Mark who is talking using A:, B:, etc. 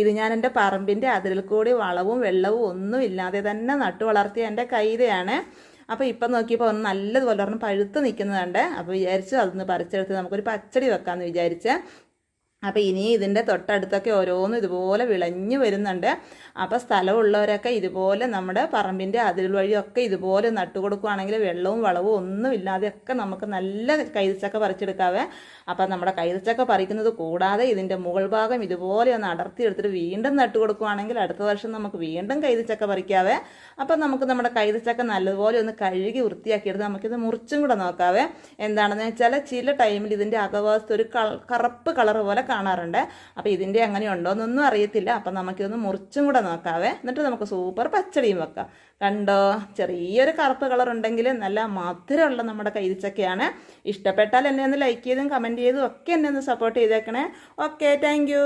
A: ഇത് ഞാൻ എൻ്റെ പറമ്പിൻ്റെ അതിരിൽ കൂടി വളവും വെള്ളവും ഒന്നും ഇല്ലാതെ തന്നെ നട്ടു വളർത്തിയ എൻ്റെ കൈതയാണ്. അപ്പോൾ ഇപ്പം നോക്കിയപ്പോൾ ഒന്ന് നല്ലതുപോലെ ഒരെണ്ണം പഴുത്ത് നിൽക്കുന്നതുണ്ട്. അപ്പോൾ വിചാരിച്ചു അതൊന്ന് പറിച്ചെടുത്ത് നമുക്കൊരു പച്ചടി വെക്കാമെന്ന് വിചാരിച്ച്. അപ്പോൾ ഇനി ഇതിൻ്റെ തൊട്ടടുത്തൊക്കെ ഓരോന്നും ഇതുപോലെ വിളഞ്ഞു വരുന്നുണ്ട്. അപ്പോൾ സ്ഥലമുള്ളവരൊക്കെ ഇതുപോലെ നമ്മുടെ പറമ്പിൻ്റെ അതിൽ വഴിയൊക്കെ ഇതുപോലെ നട്ടു കൊടുക്കുകയാണെങ്കിൽ വെള്ളവും വളവും ഒന്നും ഇല്ലാതെയൊക്കെ നമുക്ക് നല്ല കൈതച്ചക്ക പറിച്ചെടുക്കാവേ. അപ്പോൾ നമ്മുടെ കൈതച്ചക്ക പറിക്കുന്നത് കൂടാതെ ഇതിൻ്റെ മുകൾ ഭാഗം ഇതുപോലെ ഒന്ന് അടർത്തിയെടുത്തിട്ട് വീണ്ടും നട്ടു കൊടുക്കുകയാണെങ്കിൽ അടുത്ത വർഷം നമുക്ക് വീണ്ടും കൈതച്ചക്ക പറിക്കാവേ. അപ്പോൾ നമുക്ക് നമ്മുടെ കൈതച്ചക്ക നല്ലതുപോലെ ഒന്ന് കഴുകി വൃത്തിയാക്കിയെടുത്ത് നമുക്കിത് മുറിച്ചും കൂടെ നോക്കാവേ. എന്താണെന്ന് വെച്ചാൽ ചില ടൈമിൽ ഇതിൻ്റെ അകവസ്ഥ ഒരു കറുപ്പ് കളർ പോലെ കാണാറുണ്ട്. അപ്പോൾ ഇതിൻ്റെ അങ്ങനെ ഉണ്ടോയെന്നൊന്നും അറിയത്തില്ല. അപ്പം നമുക്കിതൊന്ന് മുറിച്ചും കൂടെ നോക്കാവേ. എന്നിട്ട് നമുക്ക് സൂപ്പർ പച്ചടിയും വെക്കാം. കണ്ടോ, ചെറിയൊരു കറുപ്പ് കളർ ഉണ്ടെങ്കിൽ നല്ല മധുരമുള്ള നമ്മുടെ കൈതച്ചക്കയാണ്. ഇഷ്ടപ്പെട്ടാൽ എന്നെ ഒന്ന് ലൈക്ക് ചെയ്തും കമൻറ്റ് ചെയ്തും ഒക്കെ എന്നെ ഒന്ന് സപ്പോർട്ട് ചെയ്തേക്കണേ. Okay, thank